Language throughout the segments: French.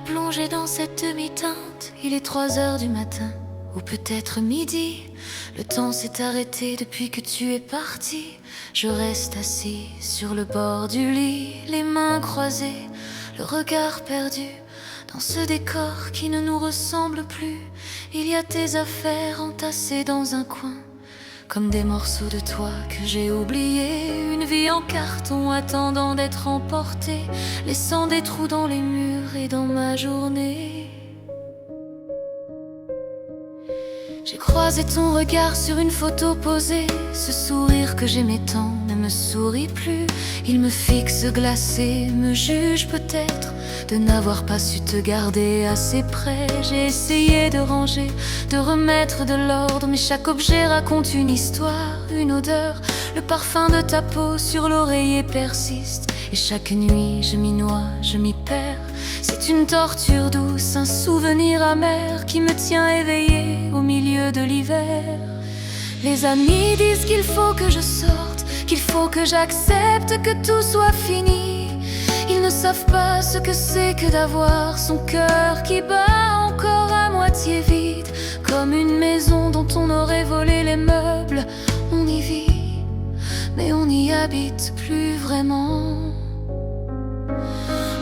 plongé dans cette demi-teinte. Il est 3 heures du matin, ou peut-être midi. Le temps s'est arrêté depuis que tu es parti. Je reste assis sur le bord du lit, les mains croisées, le regard perdu dans ce décor qui ne nous ressemble plus. Il y a tes affaires entassées dans un coin, comme des morceaux de toi que j'ai oubliés. Une vie en carton attendant d'être emportée, laissant des trous dans les murs et dans ma journée. J'ai croisé ton regard sur une photo posée. Ce sourire que j'aimais tant ne me sourit plus. Il me fixe glacé, me juge peut-être de n'avoir pas su te garder assez près. J'ai essayé de ranger, de remettre de l'ordre, mais chaque objet raconte une histoire, une odeur. Le parfum de ta peau sur l'oreiller persiste, et chaque nuit je m'y noie, je m'y perds. C'est une torture douce, un souvenir amer qui me tient éveillé au milieu de l'hiver. Les amis disent qu'il faut que je sorte, qu'il faut que j'accepte que tout soit fini. Ils ne savent pas ce que c'est que d'avoir son cœur qui bat encore à moitié vide, comme une maison dont on aurait volé les meubles. On y vit, mais on n'y habite plus vraiment.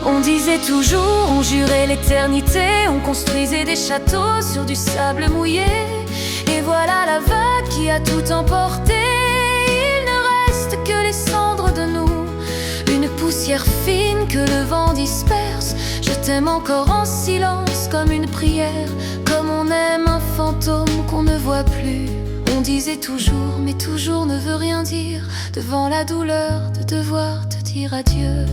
On disait toujours, on jurait l'éternité, on construisait des châteaux sur du sable mouillé. Et voilà la vague qui a tout emporté. Il ne reste que les cendres de nous, une poussière fine que le vent disperse. Je t'aime encore en silence comme une prière, comme on aime un fantôme qu'on ne voit plus. On disait toujours, mais toujours ne veut rien dire, devant la douleur de devoir te dire adieu.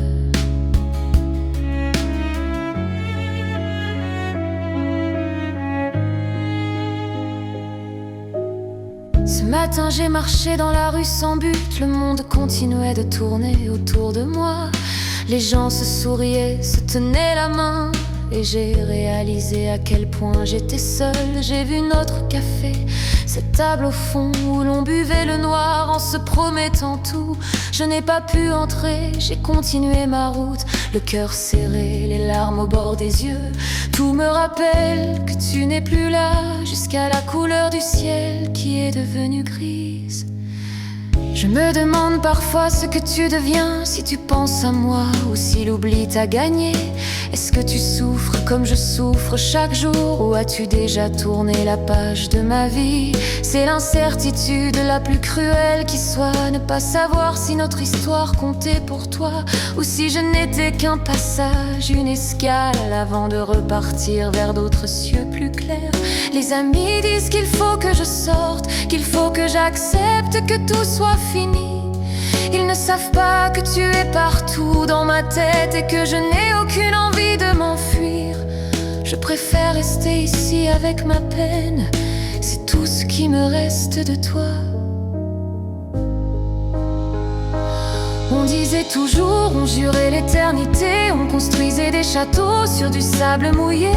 Ce matin j'ai marché dans la rue sans but. Le monde continuait de tourner autour de moi. Les gens se souriaient, se tenaient la main, et j'ai réalisé à quel point j'étais seule. J'ai vu notre café, cette table au fond où l'on buvait le noir en se promettant tout. Je n'ai pas pu entrer, j'ai continué ma route, le cœur serré, les larmes au bord des yeux. Tout me rappelle que tu n'es plus là, jusqu'à la couleur du ciel qui est devenue grise. Je me demande parfois ce que tu deviens, si tu penses à moi ou si l'oubli t'a gagné. Est-ce que tu souffres comme je souffre chaque jour, ou as-tu déjà tourné la page de ma vie? C'est l'incertitude la plus cruelle qui soit, ne pas savoir si notre histoire comptait pour toi, ou si je n'étais qu'un passage, une escale avant de repartir vers d'autres cieux plus clairs. Les amis disent qu'il faut que je sorte, qu'il faut que j'accepte que tout soit fini. Ils ne savent pas que tu es partout dans ma tête et que je n'ai aucune envie de m'enfuir. Je préfère rester ici avec ma peine, c'est tout ce qui me reste de toi. On disait toujours, on jurait l'éternité, on construisait des châteaux sur du sable mouillé.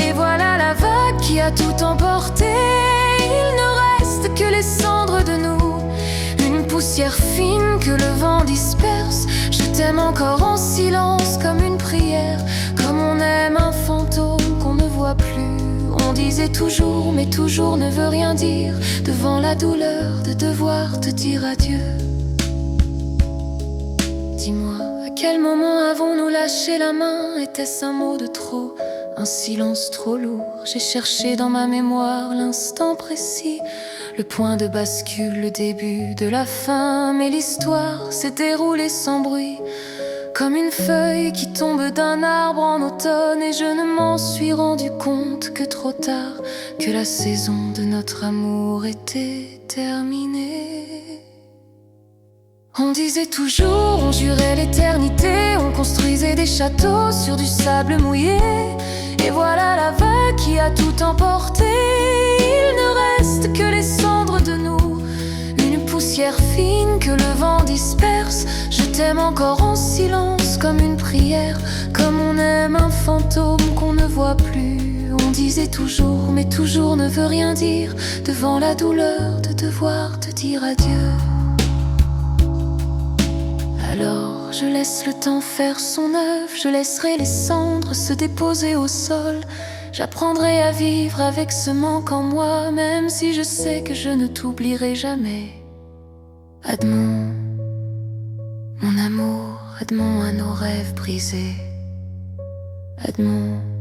Et voilà la vague qui a tout emporté. Il ne reste que les cendres de nous, une poussière fine que le vent disperse. Je t'aime encore en silence comme une prière, comme on aime un fantôme qu'on ne voit plus. On disait toujours, mais toujours ne veut rien dire, devant la douleur de devoir te dire adieu. Dis-moi, à quel moment avons-nous lâché la main? Était-ce un mot de trop, un silence trop lourd? J'ai cherché dans ma mémoire l'instant précis, le point de bascule, le début de la fin. Mais l'histoire s'est déroulée sans bruit, comme une feuille qui tombe d'un arbre en automne. Et je ne m'en suis rendu compte que trop tard, que la saison de notre amour était terminée. On disait toujours, on jurait l'éternité, on construisait des châteaux sur du sable mouillé. Et voilà la vague qui a tout emporté. Il ne reste que les cendres de nous, une poussière fine que le vent disperse. Je t'aime encore en silence comme une prière, comme on aime un fantôme qu'on ne voit plus. On disait toujours, mais toujours ne veut rien dire, devant la douleur de devoir te dire adieu. Alors je laisse le temps faire son œuvre, je laisserai les cendres se déposer au sol. J'apprendrai à vivre avec ce manque en moi, même si je sais que je ne t'oublierai jamais. Edmond, mon amour, Edmond à nos rêves brisés. Edmond.